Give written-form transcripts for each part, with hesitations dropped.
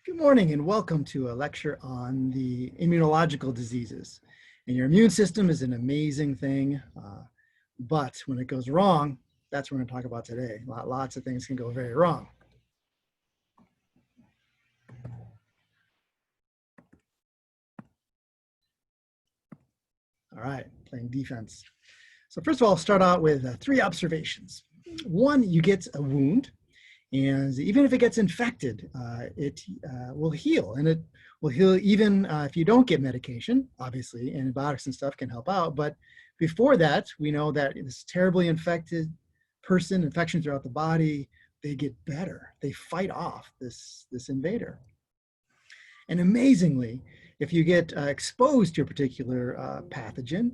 Good morning and welcome to a lecture on the immunological diseases. And your immune system is an amazing thing, but when it goes wrong, that's what we're going to talk about today. Lots of things can go very wrong. All right, playing defense. So first of all, I'll start out with 3 observations. One, you get a wound. And even if it gets infected, it will heal. And it will heal even if you don't get medication. Obviously, antibiotics and stuff can help out. But before that, we know that this terribly infected person, infection throughout the body, they get better. They fight off this invader. And amazingly, if you get exposed to a particular pathogen,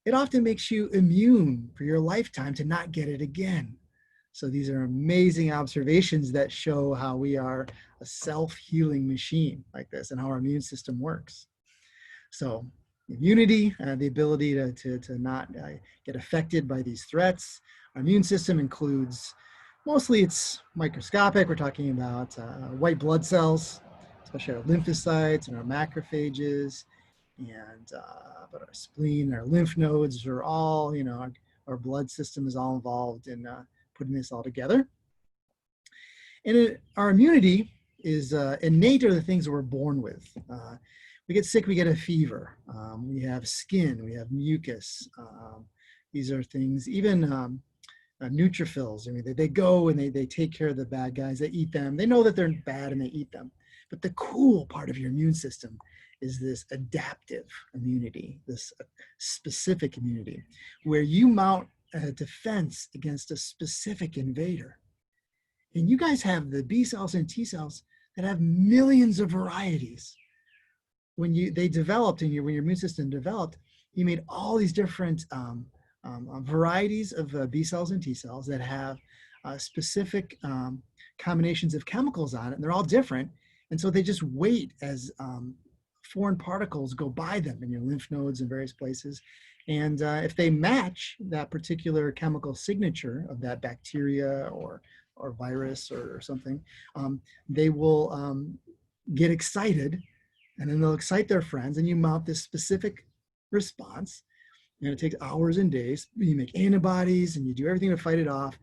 it often makes you immune for your lifetime to not get it again. So these are amazing observations that show how we are a self-healing machine like this and how our immune system works. So immunity, the ability to not get affected by these threats. Our immune system includes, mostly it's microscopic. We're talking about white blood cells, especially our lymphocytes and our macrophages, and but our spleen, our lymph nodes are all, our blood system is all involved in putting this all together. And our immunity is innate, are the things that we're born with. We get sick, we get a fever. We have skin, we have mucus. These are things, even neutrophils. I mean, they go and they take care of the bad guys, they eat them. They know that they're bad and they eat them. But the cool part of your immune system is this adaptive immunity, this specific immunity, where you mount a defense against a specific invader. And you guys have the B cells and T cells that have millions of varieties. When they developed, and when your immune system developed, you made all these different varieties of B cells and T cells that have specific combinations of chemicals on it, and they're all different. And so they just wait as foreign particles go by them in your lymph nodes and various places. And if they match that particular chemical signature of that bacteria or virus or something, they will get excited, and then they'll excite their friends, and you mount this specific response. And it takes hours and days. You make antibodies and you do everything to fight it off.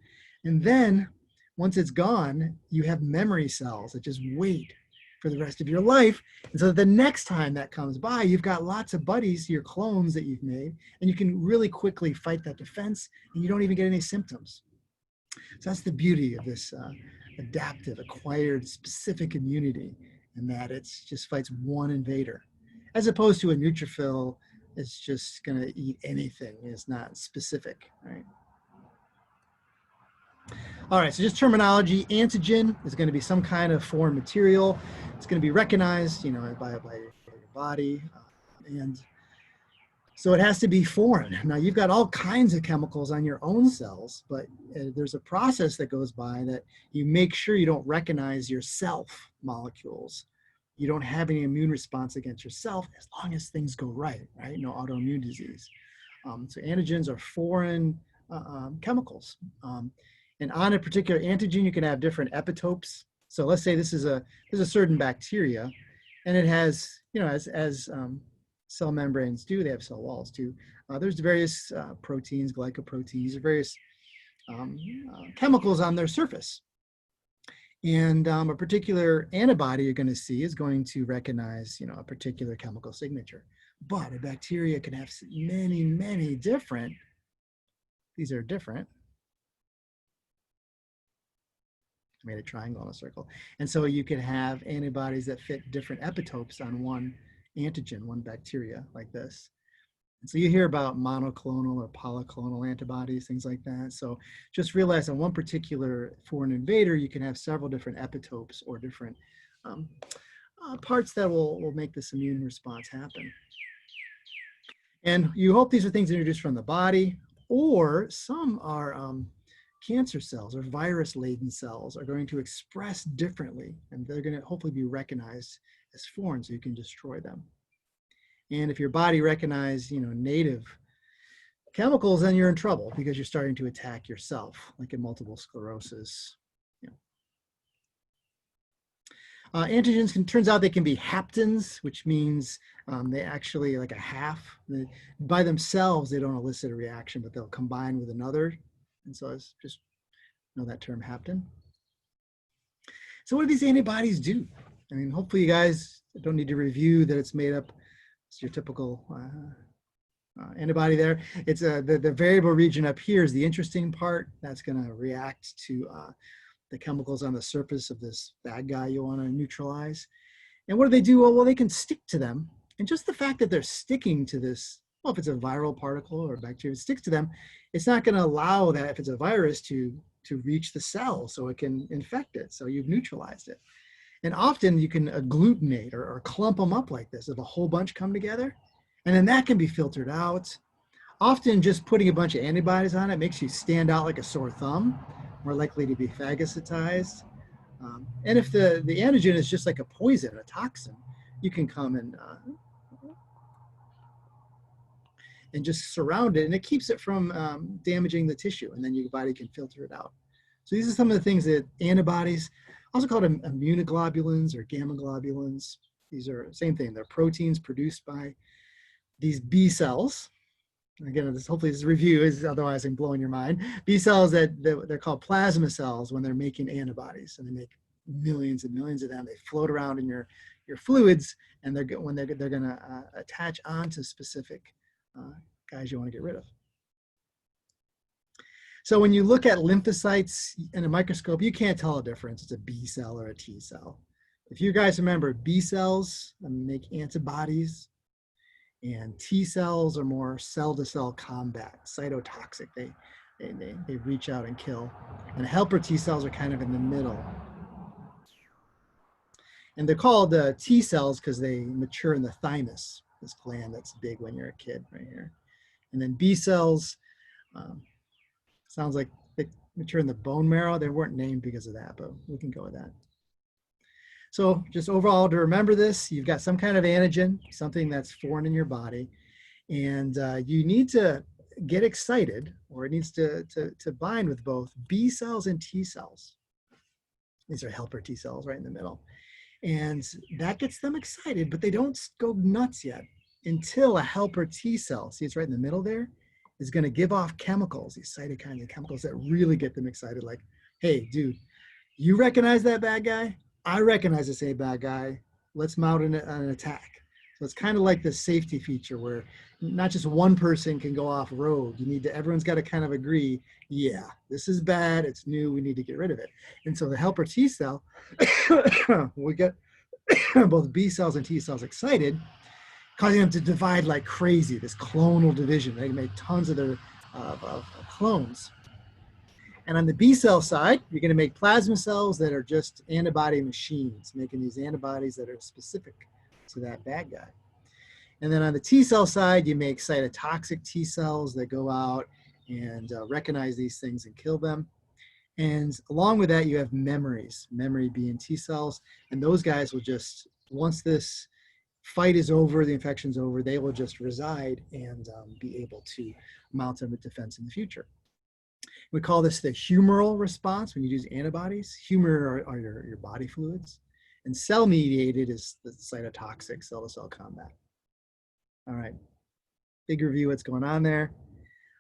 And then once it's gone, you have memory cells that just wait for the rest of your life. And so the next time that comes by, you've got lots of buddies, your clones that you've made, and you can really quickly fight that defense, and you don't even get any symptoms. So that's the beauty of this adaptive, acquired, specific immunity, in that it's just fights one invader, as opposed to a neutrophil. It's just going to eat anything. It's not specific, right? All right, so just terminology. Antigen is going to be some kind of foreign material. It's going to be recognized, by your body. And so it has to be foreign. Now, you've got all kinds of chemicals on your own cells, but there's a process that goes by that you make sure you don't recognize your self molecules. You don't have any immune response against yourself as long as things go right? No autoimmune disease. So antigens are foreign chemicals. And on a particular antigen, you can have different epitopes. So let's say this is a certain bacteria, and it has, as cell membranes do, they have cell walls too. There's various proteins, glycoproteins, various chemicals on their surface. And a particular antibody you're going to see is going to recognize, a particular chemical signature. But a bacteria can have many, many different. These are different. Made a triangle and a circle. And so you can have antibodies that fit different epitopes on one antigen, one bacteria like this. And so you hear about monoclonal or polyclonal antibodies, things like that. So just realize on one particular foreign invader, you can have several different epitopes or different parts that will make this immune response happen. And you hope these are things introduced from the body, or some are cancer cells or virus-laden cells are going to express differently, and they're going to hopefully be recognized as foreign so you can destroy them. And if your body recognizes, native chemicals, then you're in trouble because you're starting to attack yourself, like in multiple sclerosis. Antigens turns out they can be haptens, which means they actually like a half. By themselves, they don't elicit a reaction, but they'll combine with another. And so it's just know that term hapten. So what do these antibodies do? I mean, hopefully you guys don't need to review that it's made up. It's your typical antibody there. It's the variable region up here is the interesting part. That's going to react to the chemicals on the surface of this bad guy you want to neutralize. And what do they do? Well, they can stick to them. And just the fact that they're sticking to this, well, if it's a viral particle or bacteria, it sticks to them, it's not going to allow that, if it's a virus, to reach the cell so it can infect it. So you've neutralized it. And often you can agglutinate or clump them up like this if a whole bunch come together. And then that can be filtered out. Often just putting a bunch of antibodies on it makes you stand out like a sore thumb, more likely to be phagocytized. And if the antigen is just like a poison, a toxin, you can come and just surround it, and it keeps it from damaging the tissue, and then your body can filter it out. So these are some of the things that antibodies, also called immunoglobulins or gamma globulins. These are the same thing. They're proteins produced by these B cells. Again, hopefully this review is, otherwise I'm blowing your mind. B cells they're called plasma cells when they're making antibodies, and they make millions and millions of them. They float around in your fluids, and they're going to attach onto specific guys you want to get rid of. So when you look at lymphocytes in a microscope, you can't tell a difference. It's a B cell or a T cell. If you guys remember, B cells make antibodies, and T cells are more cell-to-cell combat, cytotoxic. They reach out and kill. And helper T cells are kind of in the middle. And they're called T cells because they mature in the thymus, this gland that's big when you're a kid right here. And then B cells, sounds like they mature in the bone marrow. They weren't named because of that, but we can go with that. So just overall, to remember this, you've got some kind of antigen, something that's foreign in your body, and you need to get excited, or it needs to bind with both B cells and T cells. These are helper T cells right in the middle. And that gets them excited, but they don't go nuts yet until a helper T cell, see it's right in the middle there, is going to give off chemicals, these cytokines and chemicals that really get them excited, like, hey, dude, you recognize that bad guy? I recognize the same bad guy. Let's mount an attack. So it's kind of like this safety feature where not just one person can go off road. You need to, everyone's got to kind of agree, yeah, this is bad, it's new, we need to get rid of it. And so the helper T cell, we get both B cells and T cells excited, causing them to divide like crazy, this clonal division. They make tons of their clones. And on the B cell side, you're going to make plasma cells that are just antibody machines, making these antibodies that are specific to that bad guy. And then on the T cell side, you make cytotoxic T cells that go out and recognize these things and kill them. And along with that, you have memories, memory being T cells. And those guys will just, once this fight is over, the infection's over, they will just reside and be able to mount a defense in the future. We call this the humoral response when you use antibodies. Humor are your body fluids. And cell-mediated is the cytotoxic cell-to-cell combat. All right, big review what's going on there.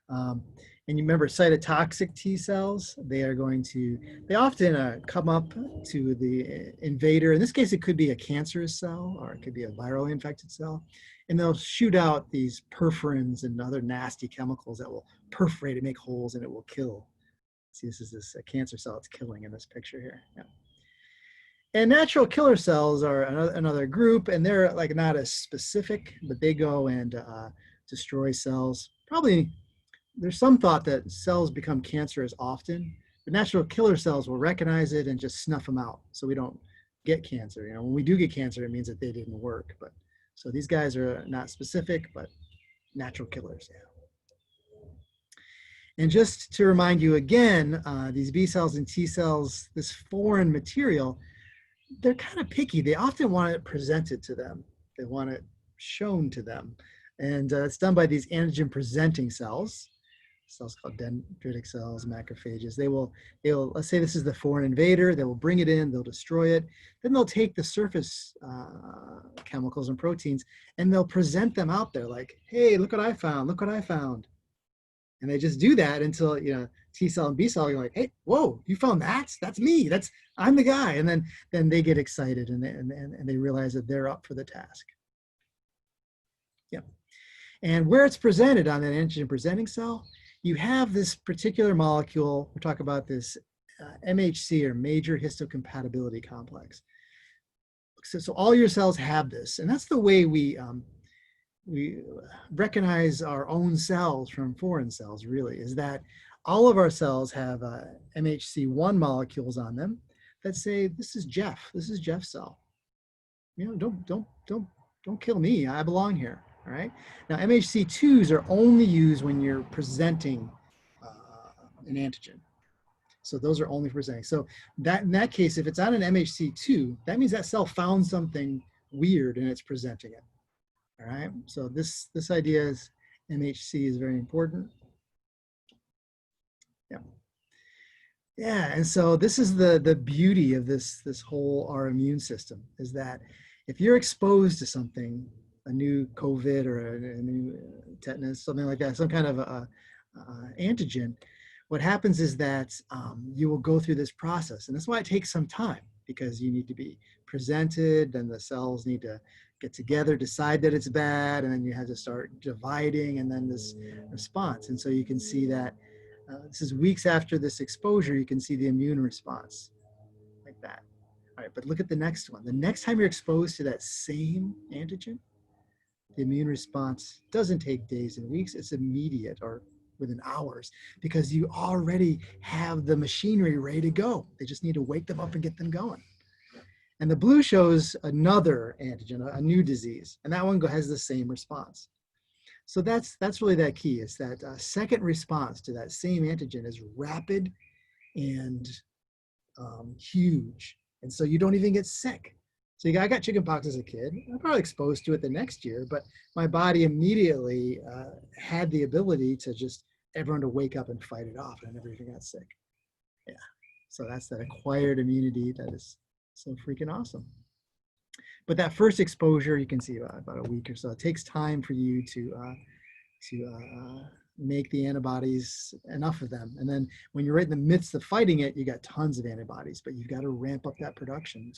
And you remember cytotoxic T cells, they often come up to the invader. In this case, it could be a cancerous cell or it could be a virally infected cell. And they'll shoot out these perforins and other nasty chemicals that will perforate and make holes, and it will kill. See, this is a cancer cell it's killing in this picture here. Yeah. And natural killer cells are another group, and they're like not as specific, but they go and destroy cells. Probably there's some thought that cells become cancerous often, but natural killer cells will recognize it and just snuff them out so we don't get cancer. You know, when we do get cancer, it means that they didn't work. But so these guys are not specific, but natural killers. Yeah. And just to remind you again, these B cells and T cells, this foreign material, they're kind of picky. They often want it presented to them. They want it shown to them. And it's done by these antigen presenting cells. cells called dendritic cells, macrophages. They'll, let's say this is the foreign invader, they will bring it in, they'll destroy it. Then they'll take the surface chemicals and proteins and they'll present them out there like, hey, look what I found, look what I found. And they just do that until, T cell and B cell are like, hey, whoa, you found that? That's me, I'm the guy. And then they get excited and they realize that they're up for the task. Yeah. And where it's presented on that antigen presenting cell, you have this particular molecule. We'll talk about this MHC, or major histocompatibility complex. So all your cells have this, and that's the way we recognize our own cells from foreign cells, really, is that all of our cells have MHC1 molecules on them that say, this is Jeff's cell. Don't kill me, I belong here. All right. Now, MHC2s are only used when you're presenting an antigen. So those are only presenting. So in that case, if it's on an MHC2, that means that cell found something weird and it's presenting it. All right. So this idea is MHC is very important. Yeah. Yeah. And so this is the beauty of this whole our immune system, is that if you're exposed to something, a new COVID or a new tetanus, something like that, some kind of antigen, what happens is that you will go through this process. And that's why it takes some time, because you need to be presented, then the cells need to get together, decide that it's bad, and then you have to start dividing, and then this response. And so you can see that this is weeks after this exposure, you can see the immune response like that. All right, but look at the next one. The next time you're exposed to that same antigen, the immune response doesn't take days and weeks, it's immediate or within hours, because you already have the machinery ready to go. They just need to wake them up and get them going. And the blue shows another antigen, a new disease, and that one has the same response. So that's really that key, is that second response to that same antigen is rapid and huge. And so you don't even get sick. So I got chickenpox as a kid. I'm probably exposed to it the next year, but my body immediately had the ability to just everyone to wake up and fight it off, and I never even got sick. Yeah. So that's that acquired immunity that is so freaking awesome. But that first exposure, you can see about a week or so. It takes time for you to make the antibodies, enough of them. And then when you're right in the midst of fighting it, you got tons of antibodies, but you've got to ramp up that production.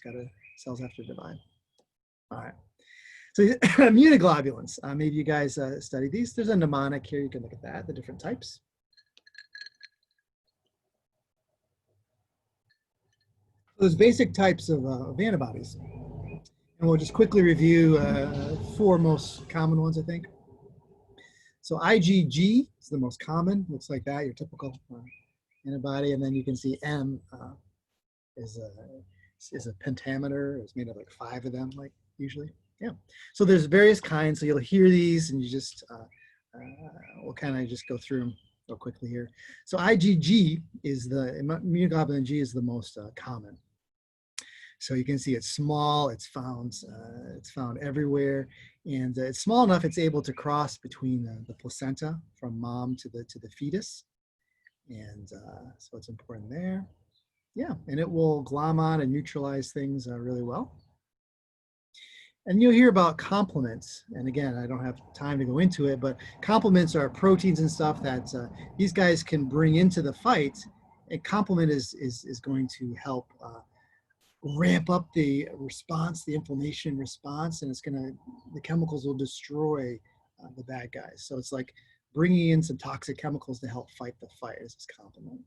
Cells have to divide. All right. So immunoglobulins, maybe you guys studied these. There's a mnemonic here. You can look at that, the different types. Those basic types of antibodies. And we'll just quickly review four most common ones, I think. So IgG is the most common, looks like that, your typical antibody. And then you can see M is a pentameter. It's made of like 5 of them, like usually. Yeah. So there's various kinds. So you'll hear these, and you just, we'll kind of just go through them real quickly here. So IgG is immunoglobulin G is the most common. So you can see it's small, it's found everywhere, and it's small enough it's able to cross between the placenta from mom to the fetus, and so it's important there. Yeah, and it will glom on and neutralize things really well. And you'll hear about complements, and again, I don't have time to go into it, but complements are proteins and stuff that these guys can bring into the fight. A complement is going to help ramp up the response, the inflammation response, and the chemicals will destroy the bad guys. So it's like bringing in some toxic chemicals to help fight the fight as this complement,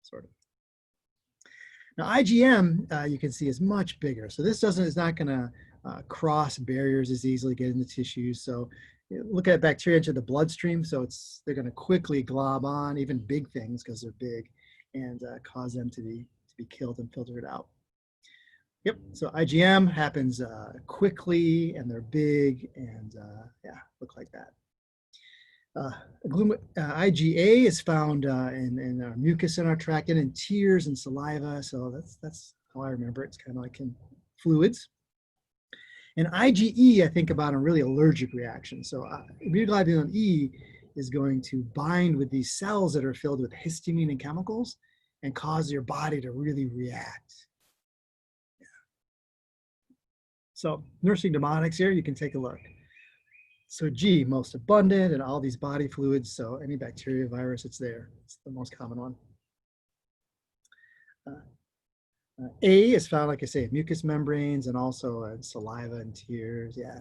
sort of. Now IgM, you can see, is much bigger. So this is not going to cross barriers as easily, get into tissues. So look at bacteria into the bloodstream. So they're going to quickly glob on even big things because they're big, and cause them to be killed and filtered out. Yep, so IgM happens quickly, and they're big, and yeah, look like that. IgA is found in our mucus in our tract and in tears and saliva, so that's how I remember it. It's kind of like in fluids. And IgE, I think about in really allergic reactions. So immunoglobulin E is going to bind with these cells that are filled with histamine and chemicals and cause your body to really react. Yeah. So nursing mnemonics here, you can take a look. So G, most abundant in all these body fluids. So any bacteria, virus, it's there. It's the most common one. A is found, like I say, in mucous membranes and also in saliva and tears. Yeah.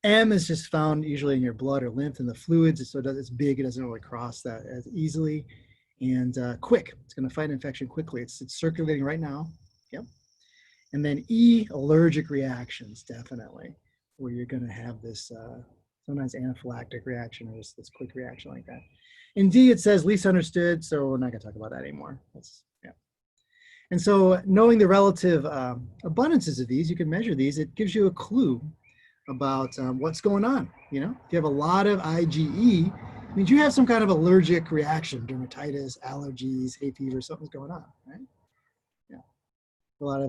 M is just found usually in your blood or lymph and the fluids. So it's big. It doesn't really cross that as easily. And quick. It's going to fight infection quickly. It's circulating right now. Yep. And then E, allergic reactions, definitely, where you're going to have this sometimes anaphylactic reaction or this quick reaction like that. In D, it says least understood, so we're not going to talk about that anymore. Yeah. And so knowing the relative abundances of these, you can measure these. It gives you a clue about what's going on. You know, if you have a lot of IgE, it means you have some kind of allergic reaction, dermatitis, allergies, hay fever, something's going on, right? Yeah. A lot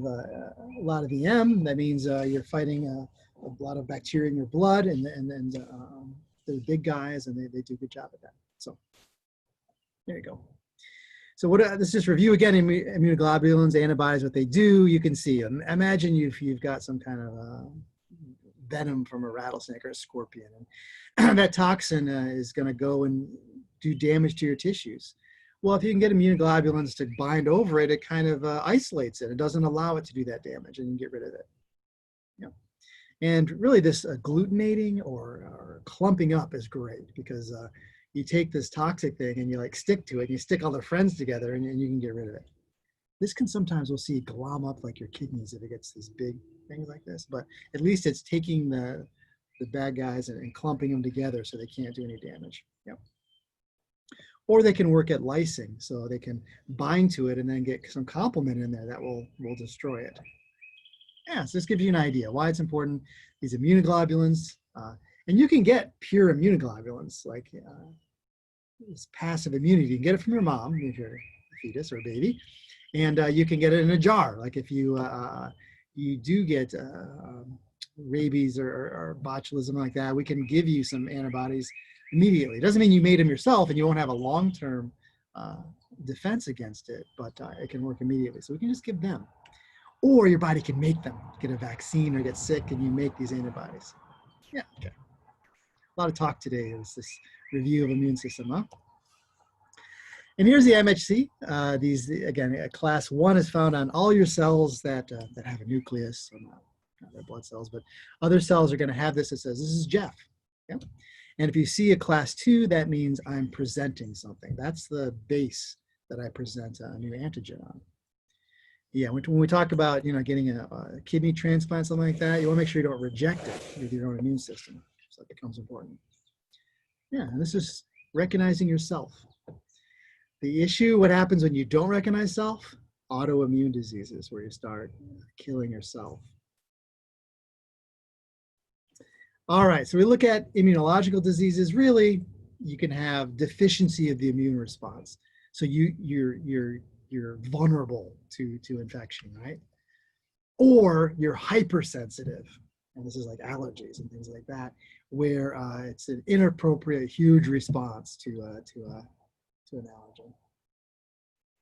of EM, that means you're fighting a lot of bacteria in your blood, and they're big guys, and they do a good job at that. So there you go. So let's just review again immunoglobulins, antibodies, what they do. You can see, imagine you've got some kind of venom from a rattlesnake or a scorpion, and that toxin is going to go and do damage to your tissues. Well, if you can get immunoglobulins to bind over it, it kind of isolates it. It doesn't allow it to do that damage, and you can get rid of it. Yeah. And really this agglutinating or clumping up is great, because you take this toxic thing and you like stick to it, and you stick all the friends together, and you can get rid of it. This can sometimes, we'll see, glom up like your kidneys if it gets these big things like this, but at least it's taking the bad guys and clumping them together so they can't do any damage. Yep. Or they can work at lysing, so they can bind to it and then get some complement in there that will destroy it. Yeah, so this gives you an idea why it's important, these immunoglobulins. And you can get pure immunoglobulins, like this passive immunity. You can get it from your mom if you're a fetus or a baby, and you can get it in a jar. Like if you do get rabies or botulism like that, we can give you some antibodies immediately. It doesn't mean you made them yourself and you won't have a long-term defense against it, but it can work immediately. So we can just give them. Or your body can make them, get a vaccine or get sick, and you make these antibodies. Yeah, okay. A lot of talk today. It was this review of immune system, huh? And here's the MHC. These, again, class 1 is found on all your cells that have a nucleus, so not their blood cells, but other cells are going to have this. It says, this is Jeff. Yeah? And if you see a class 2, that means I'm presenting something. That's the base that I present a new antigen on. Yeah, when we talk about, getting a kidney transplant, something like that, you want to make sure you don't reject it with your own immune system. So it becomes important. Yeah, and this is recognizing yourself. The issue, what happens when you don't recognize self? Autoimmune diseases, where you start killing yourself. All right, so we look at immunological diseases. Really, you can have deficiency of the immune response. So you're vulnerable to infection, right? Or you're hypersensitive, and this is like allergies and things like that, where it's an inappropriate, huge response to an allergen.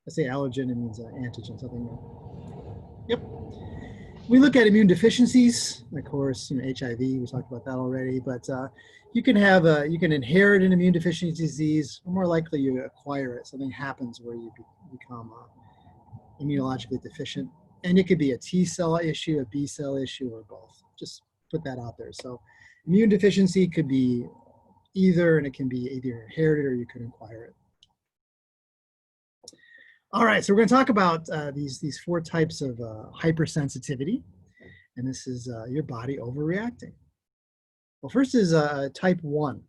I say allergen, it means antigen, something. Yep. We look at immune deficiencies, of course, HIV, we talked about that already, but you can inherit an immune deficiency disease, or more likely you acquire it. Something happens where you become immunologically deficient, and it could be a T cell issue, a B cell issue, or both. Just put that out there. So immune deficiency could be either, and it can be either inherited or you could acquire it. All right, so we're going to talk about these 4 types of hypersensitivity, and this is your body overreacting. Well, first is type 1,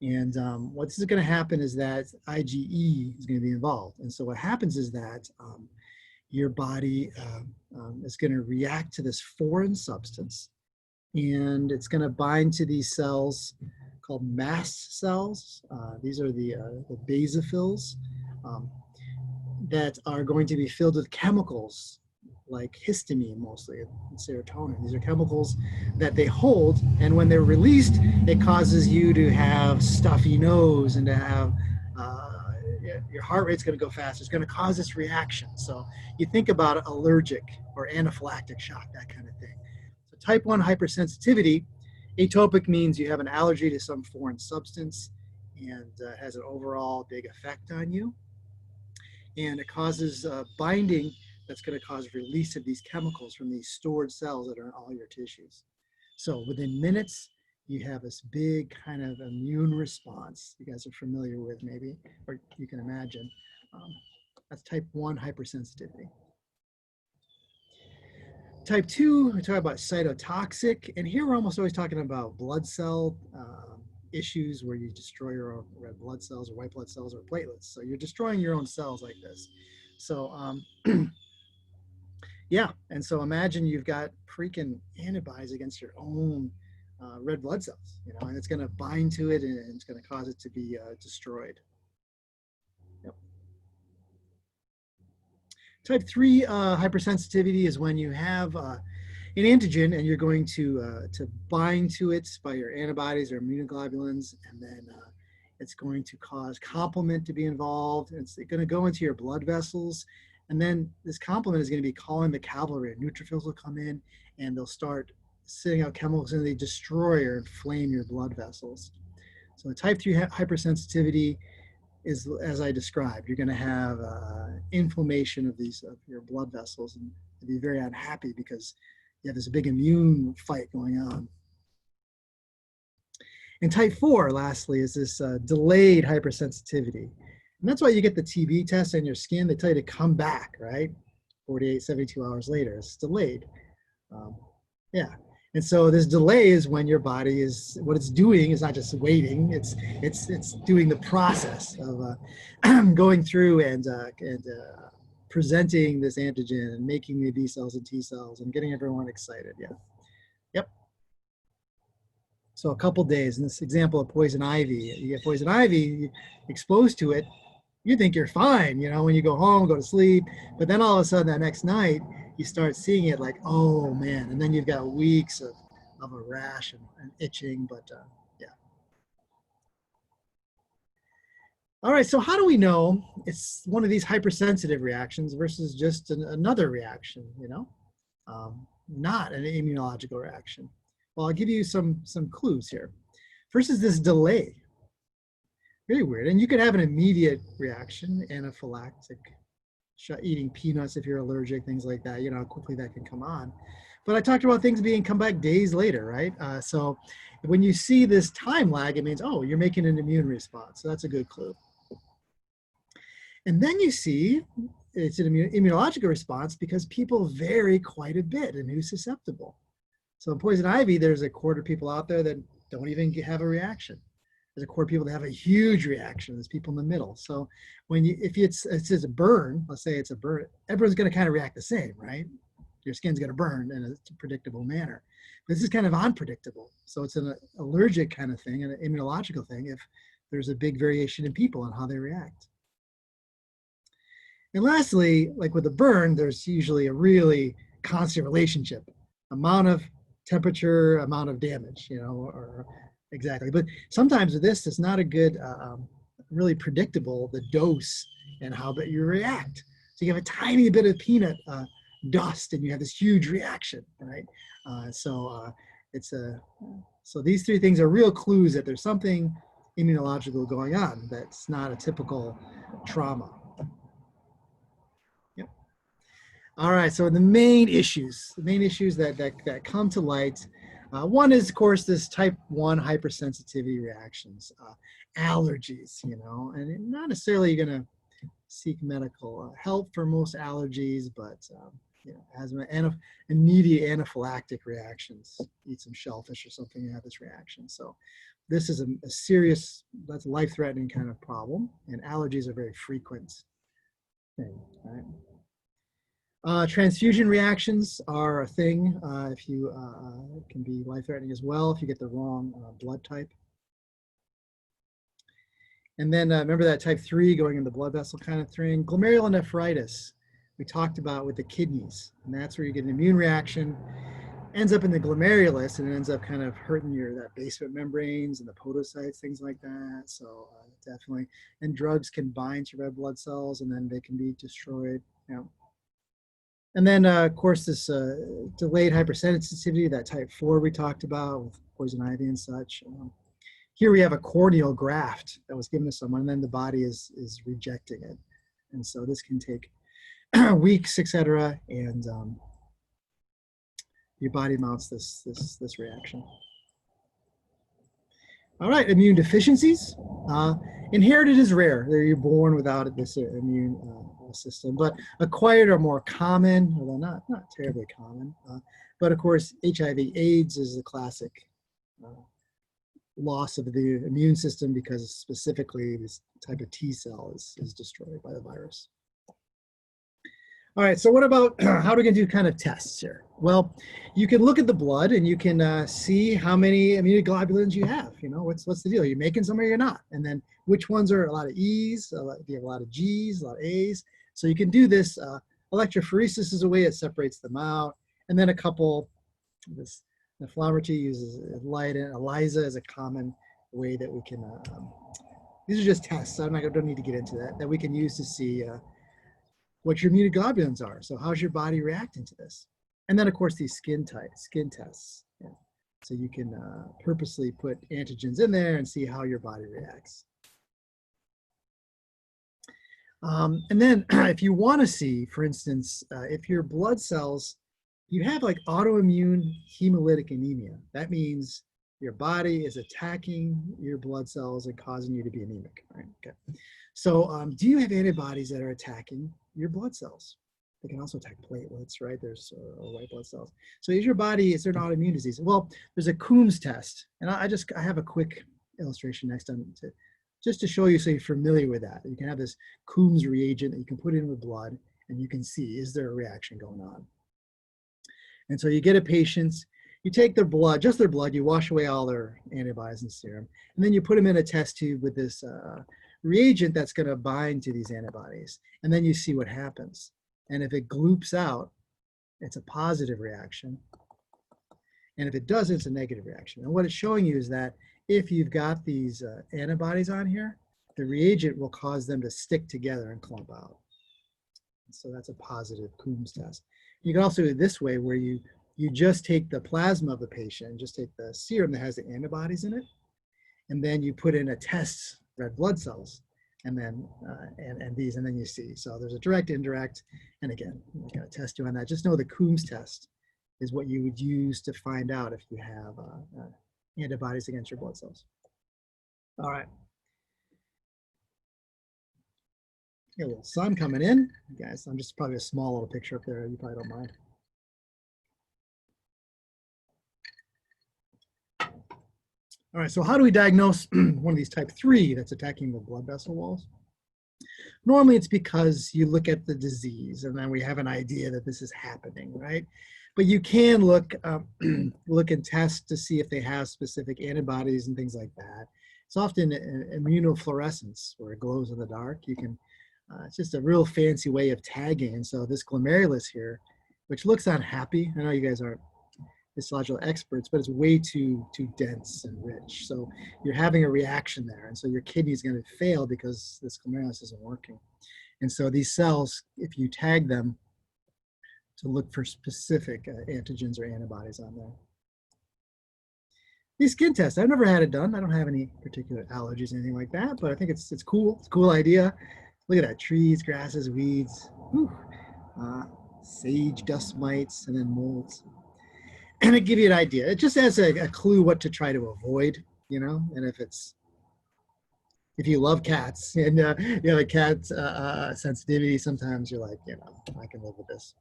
and what is going to happen is that IgE is going to be involved, and so what happens is that your body is going to react to this foreign substance, and it's going to bind to these cells called mast cells. These are the basophils. That are going to be filled with chemicals like histamine mostly, and serotonin. These are chemicals that they hold, and when they're released, it causes you to have stuffy nose and to have your heart rate's going to go fast. It's going to cause this reaction. So you think about allergic or anaphylactic shock, that kind of thing. So type 1 hypersensitivity, atopic means you have an allergy to some foreign substance and has an overall big effect on you. And it causes binding that's going to cause release of these chemicals from these stored cells that are in all your tissues. So within minutes, you have this big kind of immune response you guys are familiar with maybe, or you can imagine. That's type 1 hypersensitivity. Type 2, we talk about cytotoxic, and here we're almost always talking about blood cell issues where you destroy your own red blood cells or white blood cells or platelets. So you're destroying your own cells like this. So yeah, and so imagine you've got freaking antibodies against your own red blood cells, you know, and it's going to bind to it and it's going to cause it to be destroyed. Yep. Type 3 hypersensitivity is when you have an antigen and you're going to bind to it by your antibodies or immunoglobulins, and then it's going to cause complement to be involved. It's going to go into your blood vessels, and then this complement is going to be calling the cavalry. Neutrophils will come in and they'll start sending out chemicals and they destroy or inflame your blood vessels. So the type 3 hypersensitivity is, as I described, you're going to have inflammation of your blood vessels, and you'll be very unhappy because you have this big immune fight going on. And type 4, lastly, is this delayed hypersensitivity. And that's why you get the TB test on your skin. They tell you to come back, right? 48, 72 hours later. It's delayed. Yeah. And so this delay is when your body is, what it's doing is not just waiting, it's doing the process of going through and presenting this antigen and making the B cells and T cells and getting everyone excited. Yeah. Yep. So a couple days, in this example of poison ivy, you get poison ivy, you're exposed to it, you think you're fine, you know, when you go home, go to sleep, but then all of a sudden that next night, you start seeing it like, oh man, and then you've got weeks of a rash and itching, but yeah. All right, so how do we know it's one of these hypersensitive reactions versus just another reaction, you know, not an immunological reaction? Well, I'll give you some clues here. First is this delay. Very weird. And you could have an immediate reaction, anaphylactic, eating peanuts if you're allergic, things like that, you know, how quickly that can come on. But I talked about things come back days later, right? So when you see this time lag, it means, oh, you're making an immune response. So that's a good clue. And then you see it's an immunological response because people vary quite a bit in who's susceptible. So in poison ivy, there's a quarter of people out there that don't even have a reaction. There's a quarter of people that have a huge reaction. There's people in the middle. So if it's a burn, let's say it's a burn, everyone's going to kind of react the same, right? Your skin's going to burn in a predictable manner. This is kind of unpredictable. So it's an allergic kind of thing, an immunological thing, if there's a big variation in people and how they react. And lastly, like with a burn, there's usually a really constant relationship. Amount of temperature, amount of damage, you know, or exactly. But sometimes with this, it's not a good, really predictable, the dose and how you react. So you have a tiny bit of peanut dust and you have this huge reaction, right? So these three things are real clues that there's something immunological going on that's not a typical trauma. Yep. All right, so the main issues that come to light, one is, of course, this type 1 hypersensitivity reactions, allergies, you know, and not necessarily you're going to seek medical help for most allergies, but you know, asthma, immediate anaphylactic reactions. Eat some shellfish or something, you have this reaction. So this is a serious, that's a life-threatening kind of problem, and allergies are very frequent thing, right? Transfusion reactions are a thing. If you can be life-threatening as well if you get the wrong blood type. And then remember that type 3 going in the blood vessel kind of thing. Glomerulonephritis. we talked about with the kidneys, and that's where you get an immune reaction, ends up in the glomerulus, and it ends up kind of hurting that basement membranes and the podocytes, things like that. So definitely, and drugs can bind to red blood cells, and then they can be destroyed. Yeah. And then, of course, this delayed hypersensitivity, that type 4 we talked about with poison ivy and such. Here we have a corneal graft that was given to someone, and then the body is rejecting it. And so this can take weeks, etc. And your body mounts this reaction. All right, immune deficiencies. Inherited is rare. You're born without this immune system, but acquired are more common, although not terribly common. But of course, HIV/AIDS is the classic loss of the immune system because specifically this type of T cell is destroyed by the virus. All right, so what about how are we gonna do kind of tests here? Well, you can look at the blood and you can see how many immunoglobulins you have. You know, what's the deal? Are you making some or you're not? And then which ones are a lot of E's, do you have a lot of G's, a lot of A's? So you can do this. Electrophoresis is a way it separates them out. And then a couple, this nephrology uses light, and ELISA is a common way that we can, these are just tests. I don't need to get into that we can use to see what your immunoglobulins are. So how's your body reacting to this? And then of course these skin tests. Yeah. So you can purposely put antigens in there and see how your body reacts. And then if you want to see, for instance, if your blood cells, you have like autoimmune hemolytic anemia, that means your body is attacking your blood cells and causing you to be anemic, right? Okay. So do you have antibodies that are attacking your blood cells? They can also attack platelets, right? There's white blood cells. So is there an autoimmune disease? Well, there's a Coombs test, and I have a quick illustration next time just to show you so you're familiar with that. You can have this Coombs reagent that you can put in with blood, and you can see, is there a reaction going on? And so you get a patient, you take their blood, just their blood, you wash away all their antibodies and serum, and then you put them in a test tube with this reagent that's going to bind to these antibodies, and then you see what happens. And if it gloops out, it's a positive reaction. And if it doesn't, it's a negative reaction. And what it's showing you is that if you've got these antibodies on here, the reagent will cause them to stick together and clump out. So that's a positive Coombs test. You can also do it this way, where you just take the plasma of the patient, just take the serum that has the antibodies in it, and then you put in a test red blood cells, and then and then you see. So there's a direct, indirect, and again, I'm going to test you on that. Just know the Coombs test is what you would use to find out if you have antibodies against your blood cells. All right. Got a little sun coming in, guys. I'm just probably a small little picture up there. You probably don't mind. All right, so how do we diagnose one of these type 3 that's attacking the blood vessel walls? Normally it's because you look at the disease and then we have an idea that this is happening, right? But you can look and test to see if they have specific antibodies and things like that. It's often immunofluorescence, where it glows in the dark. You can, it's just a real fancy way of tagging. And so this glomerulus here, which looks unhappy, I know you guys aren't histological experts, but it's way too dense and rich. So you're having a reaction there. And so your kidney is going to fail because this glomerulus isn't working. And so these cells, if you tag them, to look for specific antigens or antibodies on there. These skin tests, I've never had it done. I don't have any particular allergies or anything like that, but I think it's cool. It's a cool idea. Look at that, trees, grasses, weeds, sage, dust mites, and then molds. And it gives you an idea. It just has a clue what to try to avoid, you know, and if you love cats and you have a cat sensitivity, sometimes you're like, you know, I can live with this.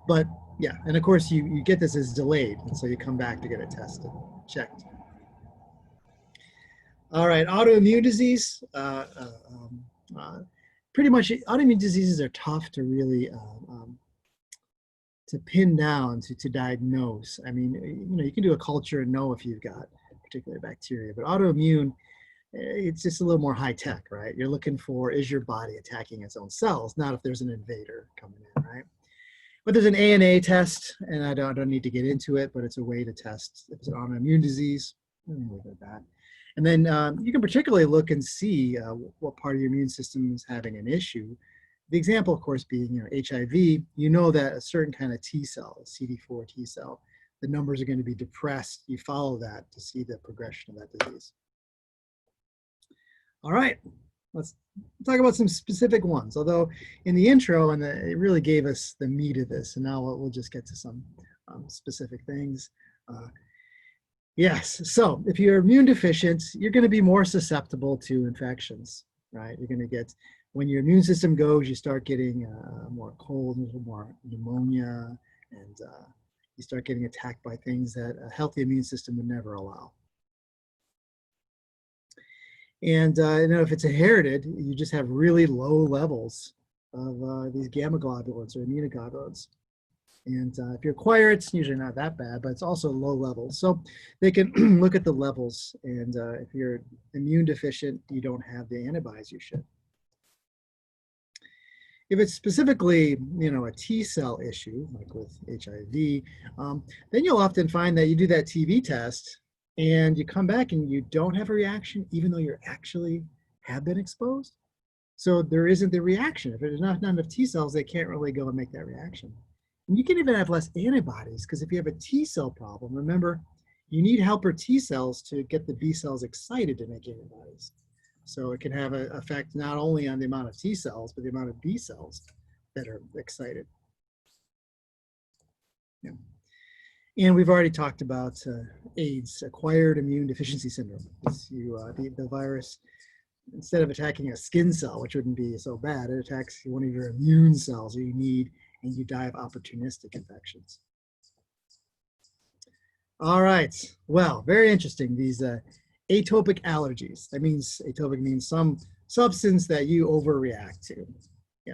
But yeah, and of course you get this as delayed, and so you come back to get it tested, checked. All right, autoimmune disease. Pretty much autoimmune diseases are tough to really to pin down, to diagnose. I mean, you know, you can do a culture and know if you've got particular bacteria, but autoimmune, it's just a little more high tech, right? You're looking for, is your body attacking its own cells, not if there's an invader coming in, right? But there's an ANA test, and I don't need to get into it, but it's a way to test if it's an autoimmune disease. Let me leave it at that. And then you can particularly look and see what part of your immune system is having an issue. The example, of course, being HIV, you know that a certain kind of T cell, a CD4 T cell, the numbers are going to be depressed. You follow that to see the progression of that disease. All right, let's talk about some specific ones. Although in the intro, it really gave us the meat of this, and now we'll just get to some specific things. Yes, so if you're immune deficient, you're going to be more susceptible to infections, right? You're going to get, when your immune system goes, you start getting more cold, more pneumonia, and you start getting attacked by things that a healthy immune system would never allow. And if it's inherited, you just have really low levels of these gamma globulins or immunoglobulins. And if you acquire it, it's usually not that bad, but it's also low levels. So they can look at the levels, and if you're immune deficient, you don't have the antibodies you should. If it's specifically, a T cell issue, like with HIV, then you'll often find that you do that TB test, and you come back and you don't have a reaction, even though you actually have been exposed. So there isn't the reaction. If there's not enough T cells, they can't really go and make that reaction. And you can even have less antibodies, because if you have a T cell problem, remember, you need helper T cells to get the B cells excited to make antibodies. So it can have an effect not only on the amount of T cells, but the amount of B cells that are excited. Yeah. And we've already talked about AIDS, acquired immune deficiency syndrome. The virus, instead of attacking a skin cell, which wouldn't be so bad, it attacks one of your immune cells that you need, and you die of opportunistic infections. All right, well, very interesting, these atopic allergies. That means, atopic means some substance that you overreact to. Yeah.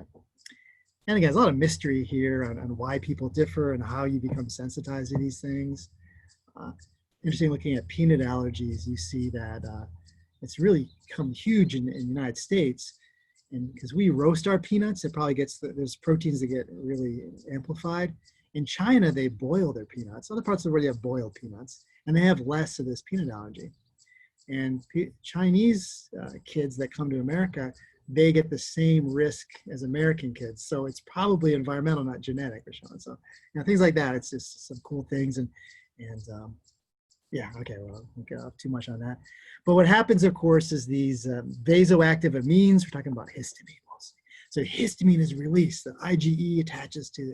And again, there's a lot of mystery here on why people differ and how you become sensitized to these things. Interesting, looking at peanut allergies, you see that it's really become huge in the United States. And because we roast our peanuts, it probably gets, there's proteins that get really amplified. In China, they boil their peanuts. Other parts of the world, you have boiled peanuts, and they have less of this peanut allergy. And Chinese kids that come to America, they get the same risk as American kids. So it's probably environmental, not genetic, Rashawn. So things like that. It's just some cool things. And yeah, okay, well, I won't get off too much on that. But what happens, of course, is these vasoactive amines. We're talking about histamine mostly. So histamine is released. The IgE attaches to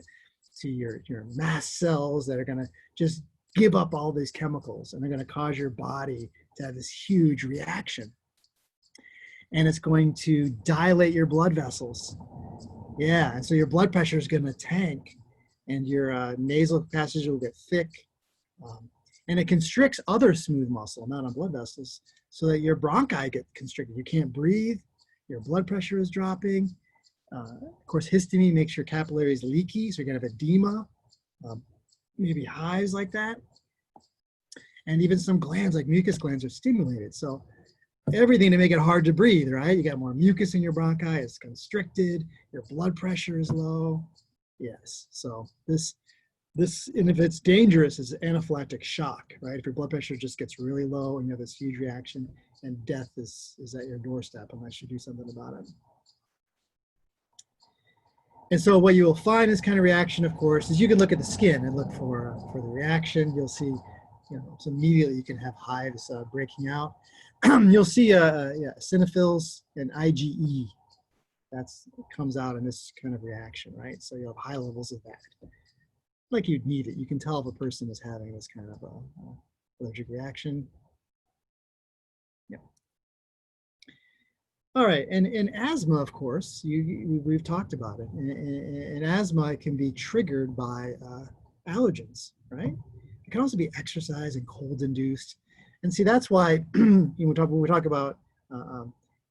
your mast cells that are going to just give up all these chemicals, and they're going to cause your body to have this huge reaction. And it's going to dilate your blood vessels. Yeah, and so your blood pressure is going to tank, and your nasal passages will get thick. And it constricts other smooth muscle, not on blood vessels, so that your bronchi get constricted. You can't breathe, your blood pressure is dropping. Of course, histamine makes your capillaries leaky, so you're gonna have edema, maybe hives like that. And even some glands, like mucus glands, are stimulated. So everything to make it hard to breathe, right? You got more mucus in your bronchi, it's constricted, your blood pressure is low. Yes, so this, and if it's dangerous, is anaphylactic shock, right? If your blood pressure just gets really low and you have this huge reaction, and death is at your doorstep unless you do something about it. And so what you will find in this kind of reaction, of course, is you can look at the skin and look for the reaction. You'll see, so immediately you can have hives breaking out. You'll see eosinophils and IgE. That comes out in this kind of reaction, right? So you'll have high levels of that. Like you'd need it. You can tell if a person is having this kind of allergic reaction. Yeah. All right, and in asthma, of course, we've talked about it. In asthma, it can be triggered by allergens, right? It can also be exercise and cold-induced. And see, that's why when we talk about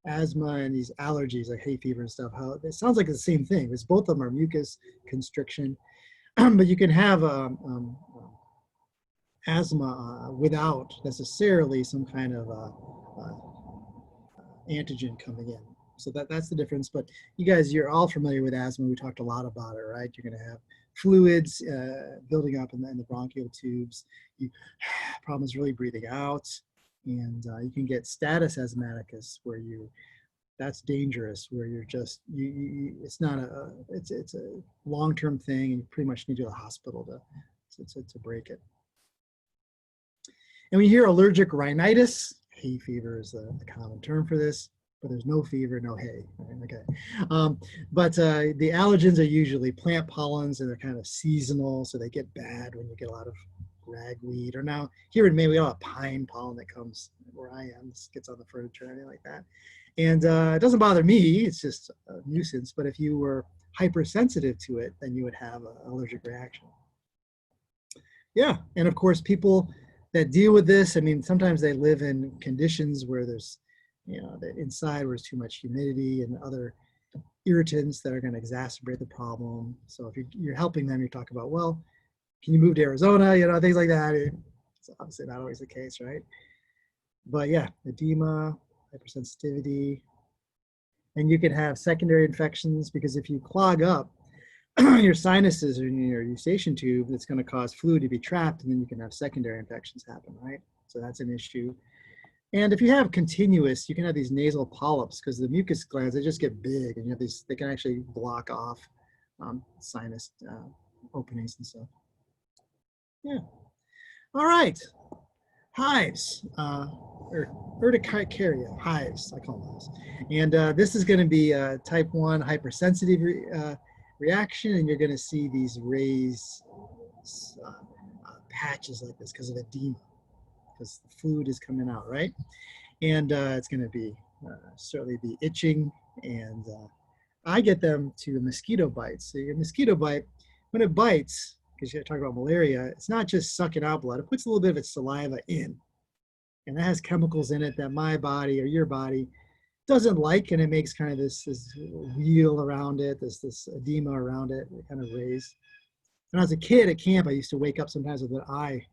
asthma and these allergies like hay fever and stuff, how it sounds like the same thing, because both of them are mucus constriction. But you can have asthma without necessarily some kind of antigen coming in. So that's the difference. But you guys, you're all familiar with asthma. We talked a lot about it, right? You're going to have fluids building up in the bronchial tubes. You problem is really breathing out, and you can get status asthmaticus where that's dangerous, where you're just it's not it's a long-term thing, and you pretty much need to go to the hospital to break it. And we hear allergic rhinitis. Hay fever is the common term for this, but there's no fever, no hay. Right? Okay. But the allergens are usually plant pollens, and they're kind of seasonal, so they get bad when you get a lot of ragweed. Or now here in Maine, we have a pine pollen that comes where I am. This gets on the furniture or anything like that. And it doesn't bother me. It's just a nuisance. But if you were hypersensitive to it, then you would have an allergic reaction. Yeah, and of course, people that deal with this, I mean, sometimes they live in conditions where there's, the inside where there's too much humidity and other irritants that are going to exacerbate the problem. So if you're helping them, you talk about, well, can you move to Arizona? Things like that. It's obviously not always the case, right? But yeah, edema, hypersensitivity, and you can have secondary infections because if you clog up your sinuses or your eustachian tube, that's going to cause fluid to be trapped, and then you can have secondary infections happen, right? So that's an issue. And if you have continuous, you can have these nasal polyps because the mucus glands, they just get big, and you have these, they can actually block off sinus openings and stuff. Yeah. All right. Hives, or urticaria, hives, I call those. And this is going to be a type 1 hypersensitive reaction, and you're going to see these raised patches like this because of edema, because the fluid is coming out, right? And it's going to be certainly be itching, and I get them to mosquito bites. So your mosquito bite, when it bites, because you're talking about malaria, it's not just sucking out blood, it puts a little bit of its saliva in. And that has chemicals in it that my body or your body doesn't like, and it makes kind of this wheel around it, this edema around it, kind of raised. When I was a kid at camp, I used to wake up sometimes with an eye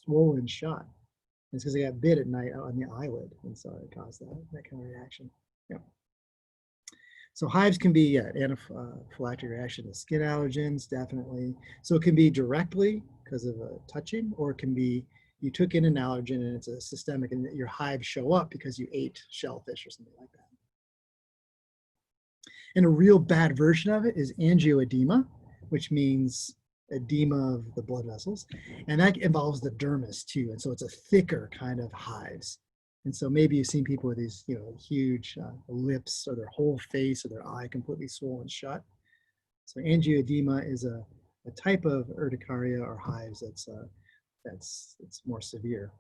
swollen shut. And it's because I got bit at night on the eyelid, and so it caused that kind of reaction. Yeah. So hives can be anaphylactic reaction to skin allergens, definitely. So it can be directly because of touching, or it can be you took in an allergen and it's a systemic, and your hives show up because you ate shellfish or something like that. And a real bad version of it is angioedema, which means edema of the blood vessels, and that involves the dermis too. And so it's a thicker kind of hives. And so maybe you've seen people with these, huge lips, or their whole face or their eye completely swollen shut. So angioedema is a type of urticaria or hives it's more severe,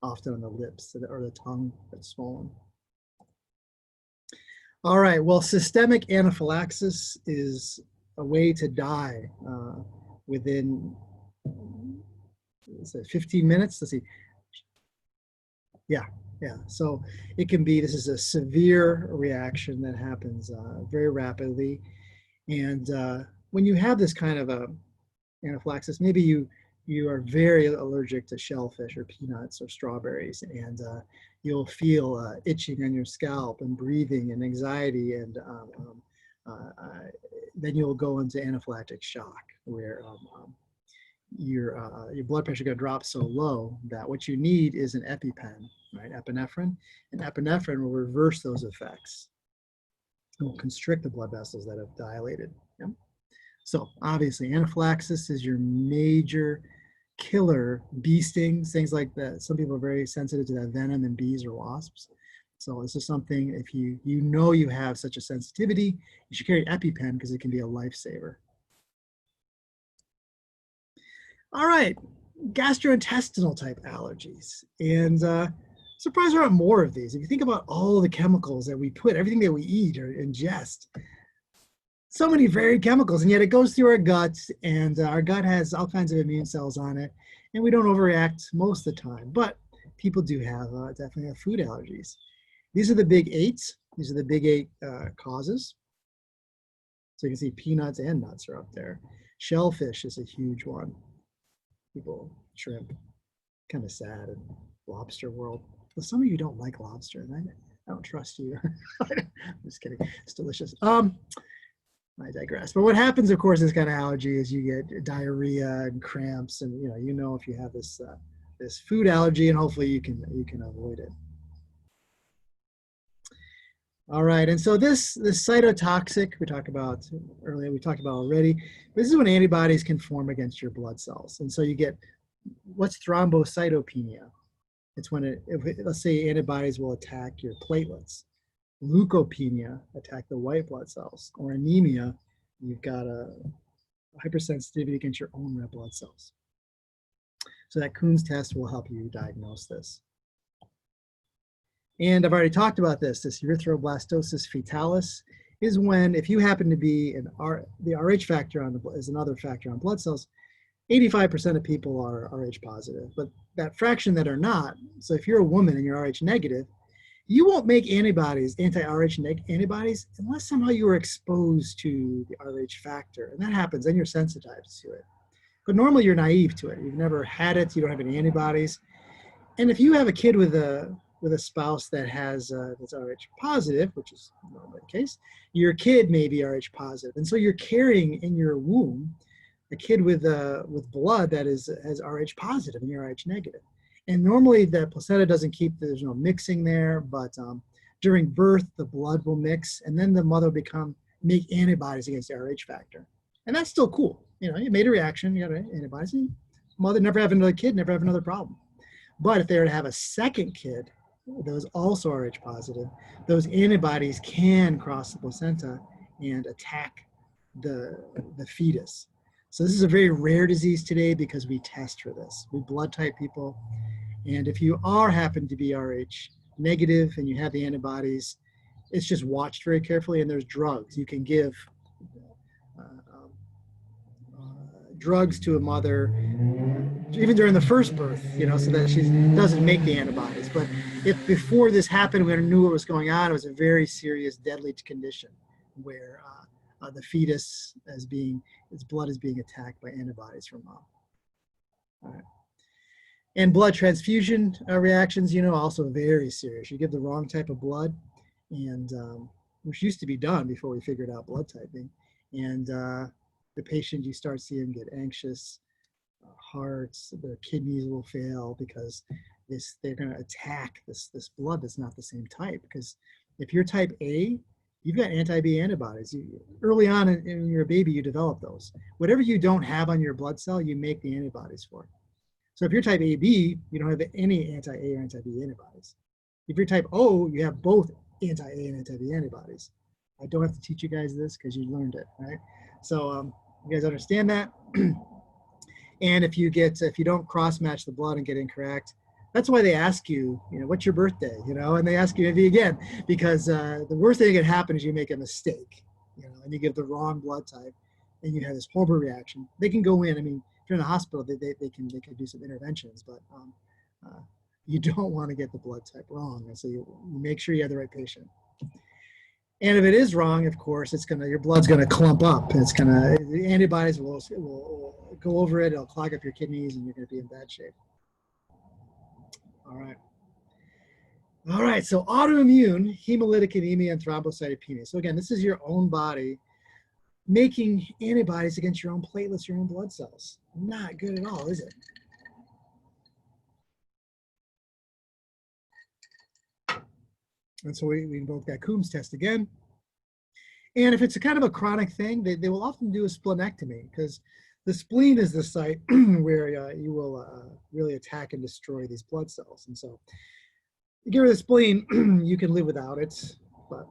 often on the lips or the tongue that's swollen. All right, well, systemic anaphylaxis is a way to die within 15 minutes. Let's see. Yeah. So it can be, this is a severe reaction that happens very rapidly. And when you have this kind of a anaphylaxis, maybe you are very allergic to shellfish or peanuts or strawberries, and you'll feel itching on your scalp and breathing and anxiety, and then you'll go into anaphylactic shock, where your blood pressure going to drop so low that what you need is an EpiPen, right? Epinephrine, and epinephrine will reverse those effects. It will constrict the blood vessels that have dilated. Yeah? So obviously, anaphylaxis is your major killer. Bee stings, things like that. Some people are very sensitive to that venom in bees or wasps. So this is something, if you you have such a sensitivity, you should carry EpiPen because it can be a lifesaver. All right, gastrointestinal type allergies. And surprised there aren't more of these. If you think about all the chemicals that we put, everything that we eat or ingest, so many varied chemicals, and yet it goes through our guts, and our gut has all kinds of immune cells on it, and we don't overreact most of the time. But people do have definitely have food allergies. These are the big 8. These are the big 8 causes. So you can see peanuts and nuts are up there. Shellfish is a huge one. People, shrimp, kind of sad in lobster world. Well, some of you don't like lobster, right? I don't trust you. I'm just kidding. It's delicious. I digress. But what happens, of course, this kind of allergy is you get diarrhea and cramps, and you know if you have this this food allergy, and hopefully you can avoid it. All right, and so this cytotoxic we talked about earlier, we talked about already. This is when antibodies can form against your blood cells, and so you get what's thrombocytopenia. It's when let's say antibodies will attack your platelets. Leukopenia, attack the white blood cells, or anemia, you've got a hypersensitivity against your own red blood cells. So that Coombs test will help you diagnose this. And I've already talked about this erythroblastosis fetalis is when, if you happen to be the Rh factor is another factor on blood cells, 85% of people are Rh positive, but that fraction that are not, so if you're a woman and you're Rh negative, you won't make antibodies, anti-Rh antibodies, unless somehow you were exposed to the Rh factor. And that happens, then you're sensitized to it. But normally you're naive to it. You've never had it, you don't have any antibodies. And if you have a kid with a spouse that has that's Rh positive, which is normally the case, your kid may be Rh positive. And so you're carrying in your womb a kid with blood that has Rh positive and you're Rh negative. And normally the placenta doesn't there's no mixing there, but during birth, the blood will mix, and then the mother will make antibodies against the Rh factor. And that's still cool. You made a reaction, you got antibodies, and mother never have another kid, never have another problem. But if they were to have a second kid that was also Rh positive, those antibodies can cross the placenta and attack the fetus. So this is a very rare disease today because we test for this. We blood type people. And if you happen to be Rh negative and you have the antibodies, it's just watched very carefully, and there's drugs. You can give drugs to a mother even during the first birth, so that she doesn't make the antibodies. But if before this happened, we knew what was going on, it was a very serious, deadly condition where the fetus its blood is being attacked by antibodies from mom. All right. And blood transfusion reactions, also very serious. You give the wrong type of blood, and which used to be done before we figured out blood typing. And the patient, you start seeing get anxious, hearts, their kidneys will fail because they're going to attack this blood that's not the same type. Because if you're type A, you've got anti-B antibodies. Early on in your baby, you develop those. Whatever you don't have on your blood cell, you make the antibodies for. So if you're type AB, you don't have any anti-A or anti-B antibodies. If you're type O, you have both anti-A and anti-B antibodies. I don't have to teach you guys this because you learned it, right? So you guys understand that? And if you don't cross-match the blood and get incorrect, that's why they ask you, what's your birthday, and they ask you maybe again, because the worst thing that can happen is you make a mistake, and you give the wrong blood type, and you have this horrible reaction. They can go in. I mean, if you're in the hospital, they can do some interventions, but you don't want to get the blood type wrong, and so you make sure you have the right patient. And if it is wrong, of course, your blood's gonna clump up. The antibodies will go over it. It'll clog up your kidneys, and you're gonna be in bad shape. All right. So autoimmune, hemolytic anemia, and thrombocytopenia. So again, this is your own body making antibodies against your own platelets, your own blood cells. Not good at all, is it? And so we invoke that Coombs test again. And if it's a kind of a chronic thing, they will often do a splenectomy, because the spleen is the site where you will really attack and destroy these blood cells. And so you get rid of the spleen, you can live without it, but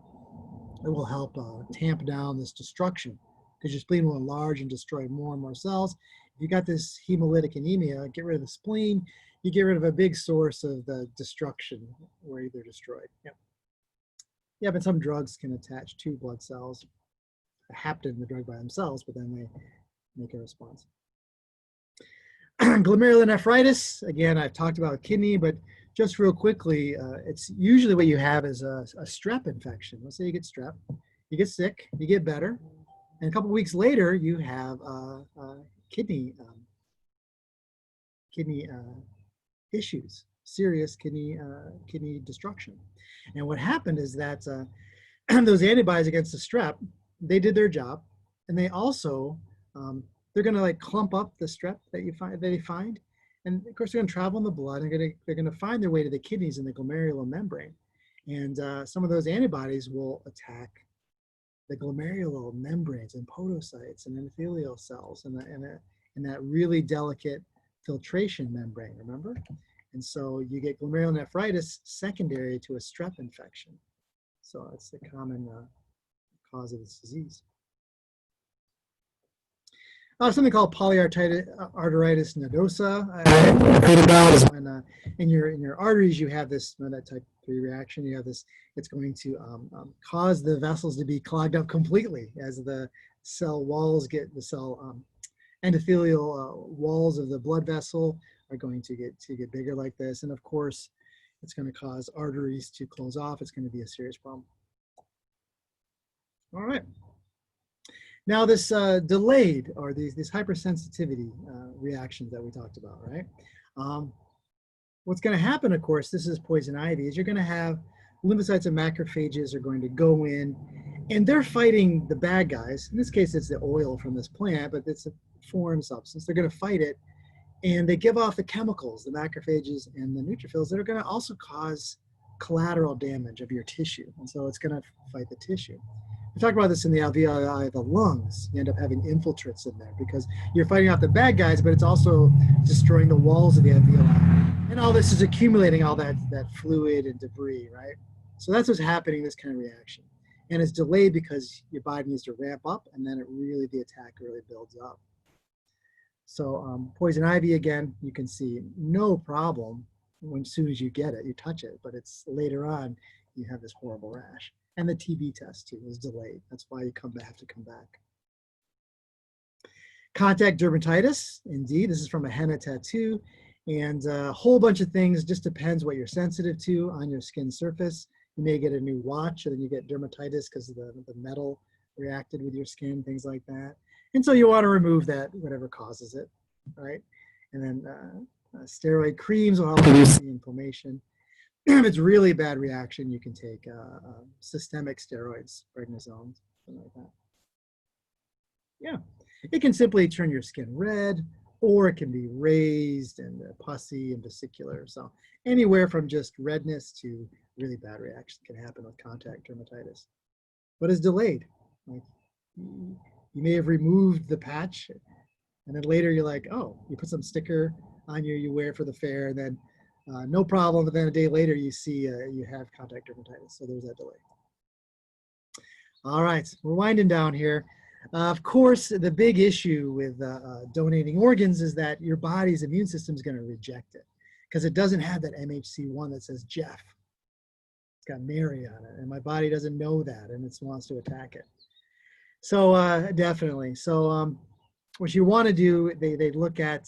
it will help tamp down this destruction, because your spleen will enlarge and destroy more and more cells. If you got this hemolytic anemia, get rid of the spleen, you get rid of a big source of the destruction where they're destroyed. Yep. Yeah, but some drugs can attach to blood cells, hapten the drug by themselves, but then they make a response. Glomerulonephritis, again, I've talked about kidney, but just real quickly, it's usually what you have is a strep infection. Let's say you get strep, you get sick, you get better, and a couple of weeks later, you have kidney issues. serious kidney destruction. And what happened is that those antibodies against the strep, they did their job, and they also they're going to like clump up the strep that they find, and of course they're going to travel in the blood, and they're going to find their way to the kidneys in the glomerular membrane, and some of those antibodies will attack the glomerular membranes and podocytes and endothelial cells and that really delicate filtration membrane, remember? And so you get glomerulonephritis secondary to a strep infection. So it's the common cause of this disease. Something called polyarteritis nodosa. When in your arteries you have this that type 3 reaction. You have this. It's going to cause the vessels to be clogged up completely as the cell walls get endothelial walls of the blood vessel are going to get bigger like this, and of course, it's going to cause arteries to close off. It's going to be a serious problem. All right. Now this delayed or these hypersensitivity reactions that we talked about, right? What's going to happen, of course, this is poison ivy, is you're going to have lymphocytes and macrophages are going to go in, and they're fighting the bad guys. In this case, it's the oil from this plant, but it's a foreign substance. They're going to fight it, and they give off the chemicals, the macrophages and the neutrophils, that are going to also cause collateral damage of your tissue, and so it's going to fight the tissue. We talk about this in the alveoli, the lungs. You end up having infiltrates in there because you're fighting off the bad guys, but it's also destroying the walls of the alveoli. And all this is accumulating all that fluid and debris, right? So that's what's happening, this kind of reaction. And it's delayed because your body needs to ramp up, and then the attack really builds up. So poison ivy, again, you can see no problem as soon as you get it, you touch it, but it's later on, you have this horrible rash. And the TB test too is delayed. That's why you have to come back. Contact dermatitis, indeed, this is from a henna tattoo, and a whole bunch of things. Just depends what you're sensitive to on your skin surface. You may get a new watch, and then you get dermatitis because the metal reacted with your skin, things like that. And so you want to remove that, whatever causes it, right? And then steroid creams will help reduce the inflammation. If it's really a bad reaction, you can take systemic steroids, prednisone, something like that. Yeah, it can simply turn your skin red, or it can be raised and pussy and vesicular. So anywhere from just redness to really bad reaction can happen with contact dermatitis. But it's delayed. Like, you may have removed the patch, and then later you're like, oh, you put some sticker on you wear for the fair, and then no problem, but then a day later you see you have contact dermatitis, so there's that delay. All right, we're winding down here. Of course, the big issue with donating organs is that your body's immune system is going to reject it because it doesn't have that MHC1 that says Jeff. It's got Mary on it, and my body doesn't know that, and it wants to attack it. So definitely. So what you want to do, they look at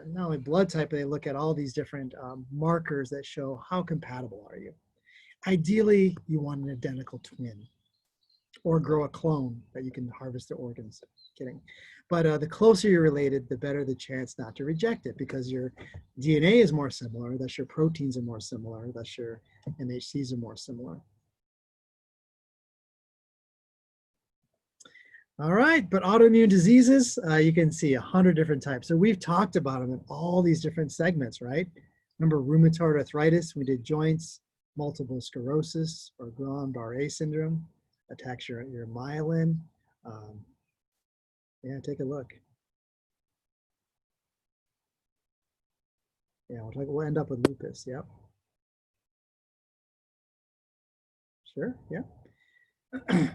not only blood type, but they look at all these different markers that show how compatible are you. Ideally, you want an identical twin or grow a clone that you can harvest the organs. Kidding. But the closer you're related, the better the chance not to reject it because your DNA is more similar, thus your proteins are more similar, thus your MHCs are more similar. All right, but autoimmune diseases, you can see 100 different types. So we've talked about them in all these different segments, right? Remember rheumatoid arthritis, we did joints, multiple sclerosis, or Guillain-Barré syndrome, attacks your myelin. Yeah, take a look. Yeah, we'll end up with lupus, yep. Sure, yeah.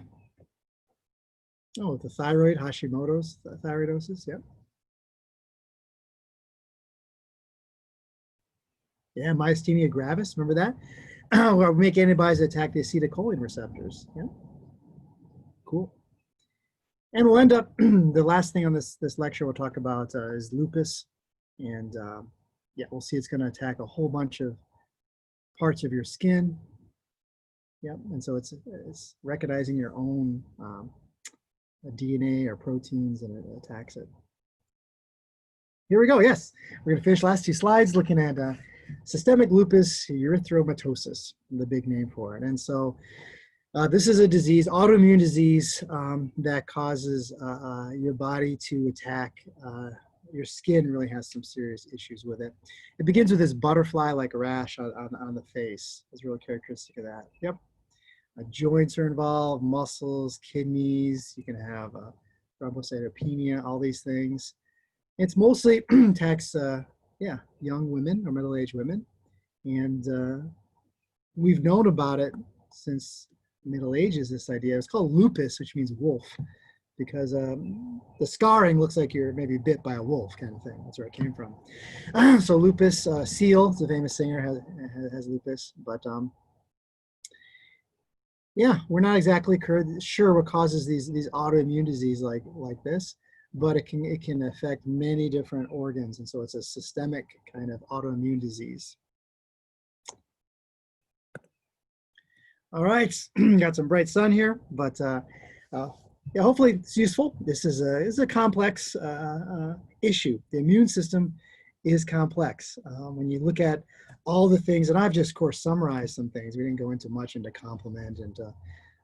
Oh, the thyroid, Hashimoto's thyroidosis, yep. Yeah, myasthenia gravis, remember that? Where we make antibodies that attack the acetylcholine receptors, yeah. Cool. And we'll end up, the last thing on this lecture we'll talk about is lupus. And yeah, we'll see it's going to attack a whole bunch of parts of your skin. Yep, and so it's recognizing your own DNA or proteins, and it attacks it. Here we go, yes. We're going to finish last two slides looking at systemic lupus erythematosus, the big name for it. And so this is a disease, autoimmune disease, that causes your body to attack your skin. Really has some serious issues with it. It begins with this butterfly-like rash on the face. It's really characteristic of that. Yep. Joints are involved, muscles, kidneys. You can have thrombocytopenia, all these things. It's mostly attacks, young women or middle-aged women. And we've known about it since Middle Ages, this idea. It's called lupus, which means wolf, because the scarring looks like you're maybe bit by a wolf kind of thing. That's where it came from. So lupus, Seal, the famous singer, has lupus, but yeah, we're not exactly sure what causes these autoimmune disease like this, but it can affect many different organs, and so it's a systemic kind of autoimmune disease. All right, got some bright sun here, but yeah, hopefully it's useful. This is a complex issue. The immune system is complex. When you look at all the things, and I've just, of course, summarized some things. We didn't go into much into complement and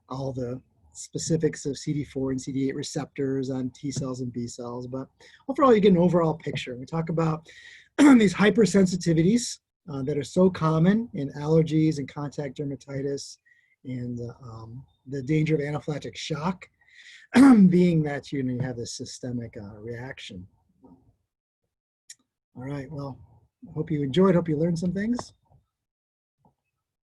all the specifics of CD4 and CD8 receptors on T cells and B cells, but overall you get an overall picture. We talk about these hypersensitivities that are so common in allergies and contact dermatitis, and the danger of anaphylactic shock being that you have this systemic reaction. All right, well, I hope you enjoyed, hope you learned some things.